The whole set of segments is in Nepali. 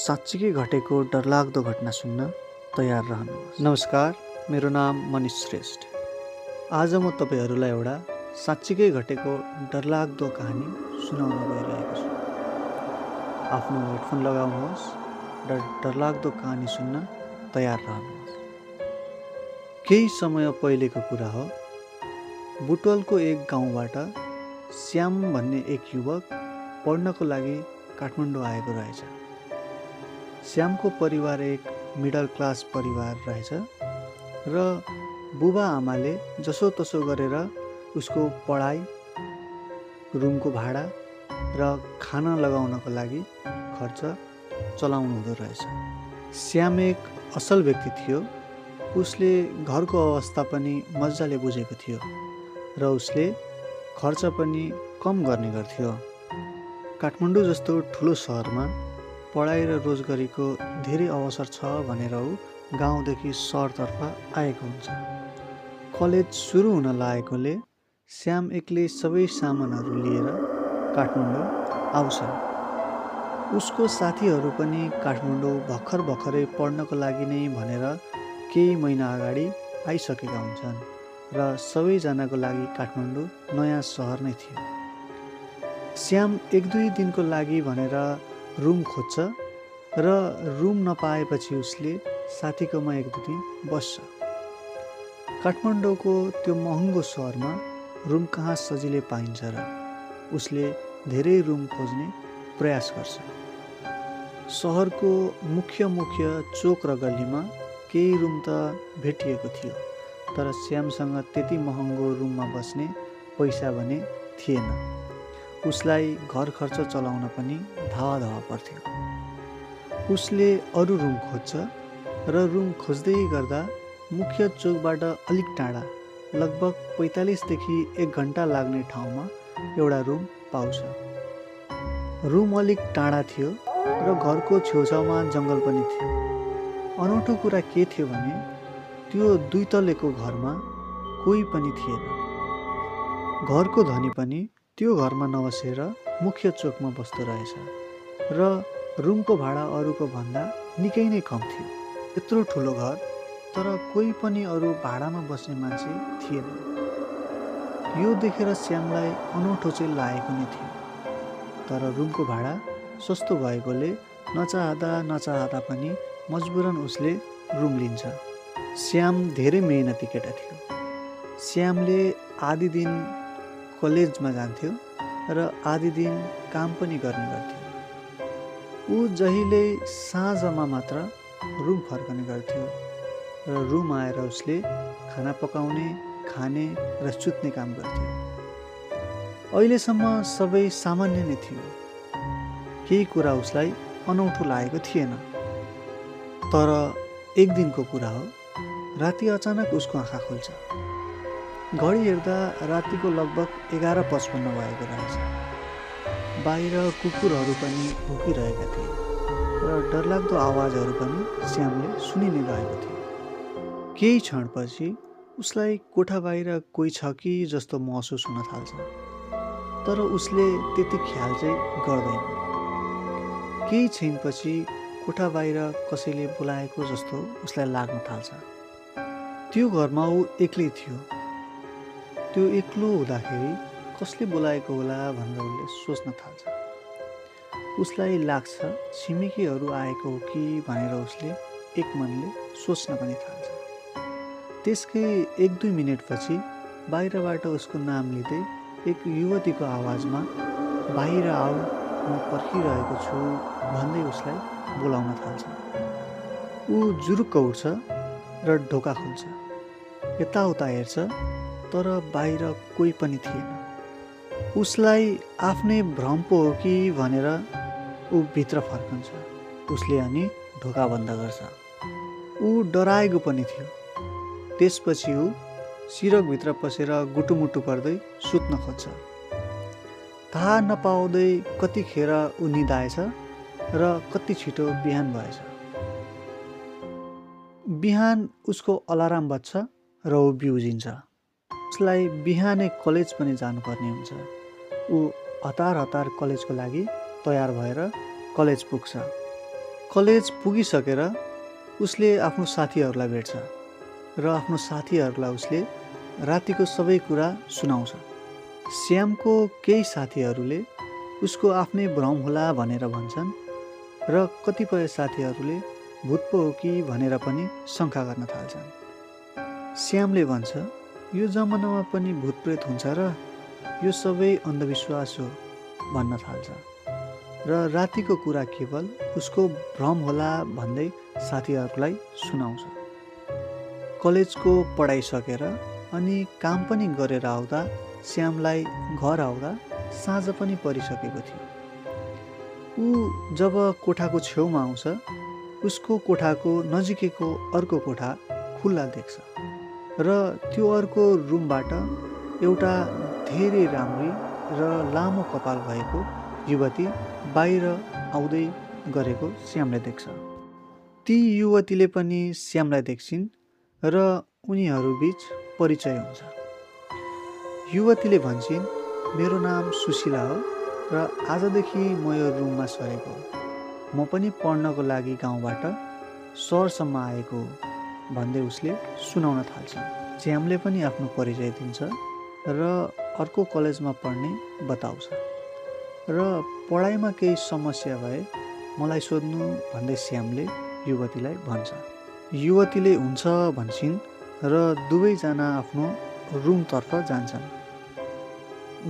साँच्चीकै घटेको डरलाग्दो घटना सुन्न तयार रहनुहोस्। नमस्कार, मेरो नाम मनिष श्रेष्ठ। आज म तपाईहरूलाई एउटा साँच्चीकै घटेको डरलाग्दो कहानी सुनाउन गइरहेको छु। आफ्नो हेडफोन लगाउनुहोस् र डरलाग्दो कहानी सुन्न तयार रहनुहोस्। केही समय पहिलेको कुरा हो। बुटवलको एक गाउँबाट श्याम भन्ने एक युवक पढ्नको लागि काठमाडौँ आएको रहेछ। श्यामको परिवार एक मिडल क्लास परिवार रहेछ र बुबा आमाले जसोतसो गरेर उसको पढाइ, रुमको भाडा र खाना लगाउनको लागि खर्च चलाउनु हुँदो रहेछ। श्याम एक असल व्यक्ति थियो। उसले घरको अवस्था पनि मजाले बुझेको थियो र उसले खर्च पनि कम गर्ने गर्थ्यो। काठमाडौँ जस्तो ठुलो सहरमा पढाइ र रोजगारीको धेरै अवसर छ भनेर ऊ गाउँदेखि सहरतर्फ आएको हुन्छ। कलेज सुरु हुन लागेकोले श्याम एक्लै सबै सामानहरू लिएर काठमाडौँ आउँछ। उसको साथीहरू पनि काठमाडौँ भर्खरै पढ्नको लागि नै भनेर केही महिना अगाडि आइसकेका हुन्छन् र सबैजनाको लागि काठमाडौँ नयाँ सहर नै थियो। श्याम 1-2 दिनको लागि भनेर रुम खोज्छ र रुम नपाएपछि उसले साथीकोमा 1-2 दिन बस्छ। काठमाडौँको त्यो महँगो सहरमा रुम कहाँ सजिलै पाइन्छ र उसले धेरै रुम खोज्ने प्रयास गर्छ। सहरको मुख्य चोक र गल्लीमा केही रुम त भेटिएको थियो, तर श्यामसँग त्यति महँगो रुममा बस्ने पैसा भने थिएन। उसलाई घर खर्च चलाउन पनि धावा पर्थ्यो। उसले अरू रुम खोज्छ र रुम खोज्दै गर्दा मुख्य चोकबाट अलिक टाढा, लगभग 45देखि 1 घन्टा लाग्ने ठाउँमा एउटा रुम पाउँछ। रुम अलिक टाढा थियो र घरको छेउछाउमा जङ्गल पनि थियो। अनौठो कुरा के थियो भने त्यो 2 तलेको घरमा कोही पनि थिएन। घरको धनी पनि त्यो घरमा नबसेर मुख्य चोकमा बस्दो रहेछ र रुमको भाडा अरूको भन्दा निकै नै कम थियो। यत्रो ठुलो घर, तर कोही पनि अरू भाडामा बस्ने मान्छे थिएन। यो देखेर श्यामलाई अनौठो चाहिँ लागेको नै थियो, तर रुमको भाडा सस्तो भएकोले नचाहँदा पनि मजबुरन उसले रुम लिन्छ। श्याम धेरै मेहनती केटा थियो। श्यामले आधी दिन कलेजमा जान्थ्यो र आधी दिन काम पनि गर्ने गर्थ्यो। ऊ जहिले साँझमा मात्र रुम फर्कने गर्थ्यो र रुम आएर उसले खाना पकाउने, खाने र सुत्ने काम गर्थ्यो। अहिलेसम्म सबै सामान्य नै थियो। केही कुरा उसलाई अनौठो लागेको थिएन। तर एक दिनको कुरा हो, राति अचानक उसको आँखा खुल्छ। घडी हेर्दा रातिको लगभग 11:55 भएको रहेछ। बाहिर कुकुरहरू पनि भुकिरहेका थिए र डरलाग्दो आवाजहरू पनि श्यामले सुनिने गएको थियो। केही क्षणपछि उसलाई कोठा बाहिर कोही छ कि जस्तो महसुस हुन थाल्छ, तर उसले त्यति ख्याल चाहिँ गर्दैन। केही क्षणपछि कोठा बाहिर कसैले बोलाएको जस्तो उसलाई लाग्न थाल्छ। त्यो घरमा ऊ एक्लै थियो। त्यो एक्लो हुँदाखेरि कसले बोलाएको होला भनेर उसले सोच्न थाल्छ। उसलाई लाग्छ छिमेकीहरू आएको हो कि भनेर उसले एक मनले सोच्न पनि थाल्छ। त्यसकै 1-2 मिनटपछि बाहिरबाट उसको नाम लिँदै एक युवतीको आवाजमा बाहिर आऊ, म पर्खिरहेको छु भन्दै उसलाई बोलाउन थाल्छ। ऊ जुरुक्क उठ्छ र ढोका खोल्छ। यताउता हेर्छ, तर बाहिर कोही पनि थिएन। उसलाई आफ्नै भ्रम पो हो कि भनेर ऊ भित्र फर्कन्छ। उसले अनि ढोका बन्द गर्छ। ऊ डराएको पनि थियो। त्यसपछि ऊ सिरकभित्र पसेर गुटुमुटु पर्दै सुत्न खोज्छ। थाहा नपाउँदै कतिखेर ऊ निदाएछ र कति छिटो बिहान भएछ। बिहान उसको अलार्म बज्छ र ऊ बिउजिन्छ। उसलाई बिहानै कलेज पनि जानुपर्ने हुन्छ। ऊ हतार कलेजको लागि तयार भएर कलेज पुग्छ। कलेज पुगिसकेर उसले आफ्नो साथीहरूलाई भेट्छ र आफ्नो साथीहरूलाई उसले रातिको सबै कुरा सुनाउँछ। श्यामको केही साथीहरूले उसको आफ्नै भ्रम होला भनेर भन्छन् र कतिपय साथीहरूले भूत पो हो कि भनेर पनि शङ्का गर्न थाल्छन्। श्यामले भन्छ, यो जमानामा पनि भूत प्रेत हुन्छ र यो सबै अन्धविश्वास हो भन्न थाल्छ र रातिको कुरा केवल उसको भ्रम होला भन्दै साथीहरूलाई सुनाउँछ। कलेजको पढाइ सकेर अनि काम पनि गरेर आउँदा श्यामलाई घर आउँदा साँझ पनि परिसकेको थियो। ऊ जब कोठाको छेउमा आउँछ उसको कोठाको नजिकैको अर्को कोठा खुल्ला देख्छ र त्यो अर्को रुमबाट एउटा धेरै राम्री र लामो कपाल भएको युवती बाहिर आउँदै गरेको श्यामले देख्छ। ती युवतीले पनि श्यामलाई देख्छिन् र उनीहरू बीच परिचय हुन्छ। युवतीले भन्छन्, मेरो नाम सुशीला हो र आजदेखि म यो रुममा सरेको हो। म पनि पढ्नको लागि गाउँबाट सहरसम्म आएको हो भन्दै उसले सुनाउन थाल्छ। श्यामले पनि आफ्नो परिचय दिन्छ र अर्को कलेजमा पढ्ने बताउँछ र पढाइमा केही समस्या भए मलाई सोध्नु भन्दै श्यामले युवतीलाई भन्छ। युवतीले हुन्छ भन्छन् र दुवैजना आफ्नो रुमतर्फ जान्छन्।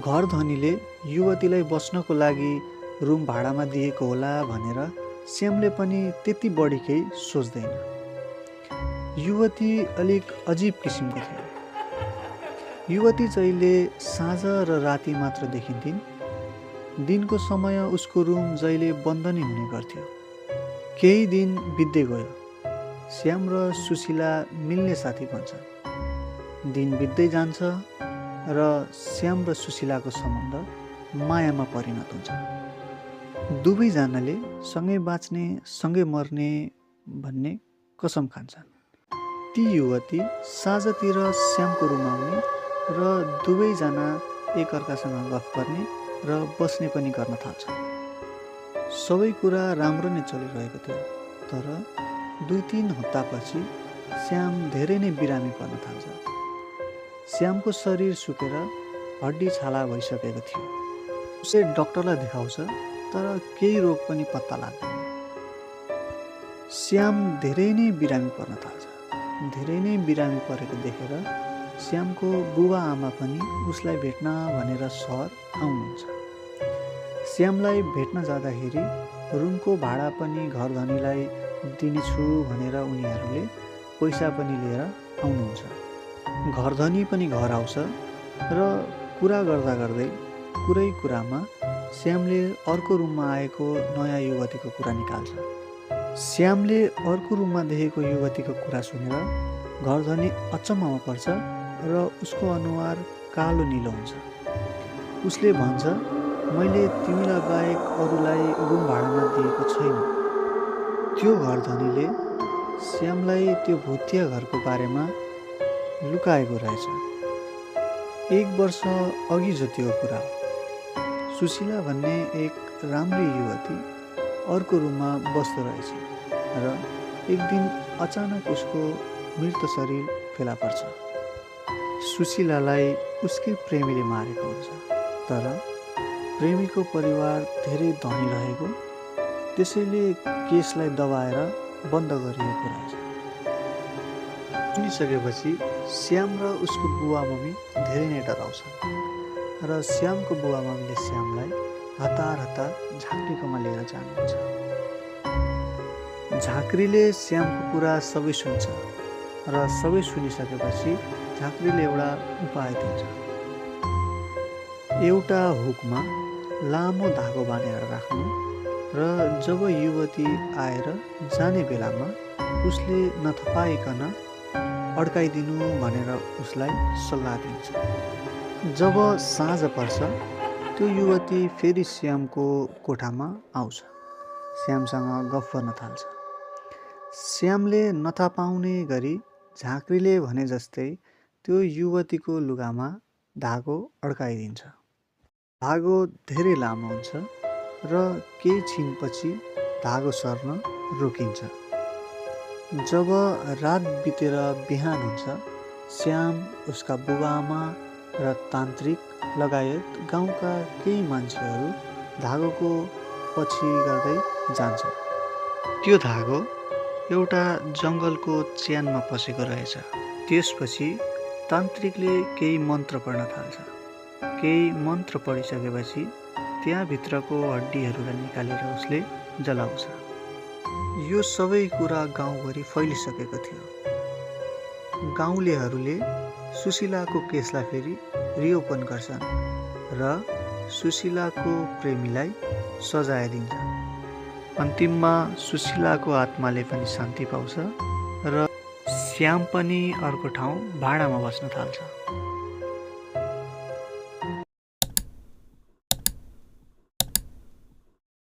घर धनीले युवतीलाई बस्नको लागि रुम भाडामा दिएको होला भनेर श्यामले पनि त्यति बढी केही सोच्दैन। युवती अलिक अजिब किसिमको थियो। युवती जहिले साँझ र राति मात्र देखिन्थिन्। दिनको समय उसको रुम जहिले बन्द नै हुने गर्थ्यो। केही दिन बित्दै गयो। श्याम र सुशीला मिल्ने साथी बन्छन्। दिन बित्दै जान्छ र श्याम र सुशीलाको सम्बन्ध मायामा परिणत हुन्छ। दुवैजनाले सँगै बाँच्ने सँगै मर्ने भन्ने कसम खान्छन्। ती युवती साँझतिर श्यामको रुममा आउने र दुवैजना एकअर्कासँग गफ गर्ने र बस्ने पनि गर्न थाल्छन्। सबै कुरा राम्रो नै चलिरहेको थियो, तर 2-3 हप्तापछि श्याम धेरै नै बिरामी पर्न थाल्छ। श्यामको शरीर सुकेर हड्डी छाला भइसकेको थियो। उसले डाक्टरलाई देखाउँछ तर केही रोग पनि पत्ता लाग्दैन। श्याम धेरै नै बिरामी पर्न थाल्छ। धेरै नै बिरामी परेको देखेर श्यामको बुबा आमा पनि उसलाई भेट्न भनेर सहर आउनुहुन्छ। श्यामलाई भेट्न जाँदाखेरि रुमको भाडा पनि घर धनीलाई दिनेछु भनेर उनीहरूले पैसा पनि लिएर आउनुहुन्छ। घर धनी पनि घर आउँछ र कुरा गर्दा गर्दै कुरै कुरामा श्यामले अर्को रुममा आएको नयाँ युवतीको कुरा निकाल्छ। श्यामले अर्को रुममा देखेको युवतीको कुरा सुनेर घर धनी अचम्ममा पर्छ र उसको अनुहार कालो निलो हुन्छ। उसले भन्छ, मैले तिमीलाई बाहेक अरूलाई रुम भाडामा दिएको छैन। त्यो घर धनीले श्यामलाई त्यो भुतिया घरको बारेमा लुकाएको रहेछ। 1 वर्ष अघि जतिको कुरा हो। सुशीला भन्ने एक राम्री युवती अर्को रुममा बस्दो रहेछ र एक दिन अचानक उसको मृत शरीर फेला पर्छ। सुशीलालाई उसकै प्रेमीले मारेको हुन्छ, तर प्रेमीको परिवार धेरै धनी रहेको त्यसैले केसलाई दबाएर बन्द गरिएको रहेछ। सुनिसकेपछि श्याम र उसको बुवा मम्मी धेरै नै डराउँछन् र श्यामको बुवा मम्मीले श्यामलाई हतार हतार झाँक्रीकोमा लिएर जानुहुन्छ। झाँक्रीले श्यामको कुरा सबै सुन्छ र सबै सुनिसकेपछि झाँक्रीले एउटा उपाय दिन्छ। एउटा हुकमा लामो धागो बाँधेर राख्नु र जब युवती आएर जाने बेलामा उसले नथपाइकन अड्काइदिनु भनेर उसलाई सल्लाह दिन्छ। जब साँझ पर्छ त्यो युवती फेरि श्यामको कोठामा आउँछ। श्यामसँग गफ गर्न थाल्छ। श्यामले नथपाउने गरी झाँक्रीले भने जस्तै त्यो युवतीको लुगामा धागो अड्काइदिन्छ। धागो धेरै लामो हुन्छ र केही छिनपछि धागो सर्न रोकिन्छ। जब रात बितेर बिहान हुन्छ, श्याम, उसका बुबाआमा र तान्त्रिक लगायत गाउँका केही मान्छेहरू धागोको पछि गर्दै जान्छ। त्यो धागो एउटा जङ्गलको च्यानमा पसेको रहेछ। त्यसपछि तान्त्रिकले केही मन्त्र पढ्न थाल्छ। केही मन्त्र पढिसकेपछि त्यहाँभित्रको हड्डीहरूलाई निकालेर उसले जलाउँछ। यो सबै कुरा गाउँभरि फैलिसकेको थियो। गाउँलेहरूले सुशीलाको केसलाई फेरि रिओपन गर्छन् र सुशीलाको प्रेमीलाई सजाय दिन्छन्। अन्तिममा सुशीलाको आत्माले पनि शान्ति पाउँछ र श्याम पनि अर्को ठाउँ भाडामा बस्न थाल्छ।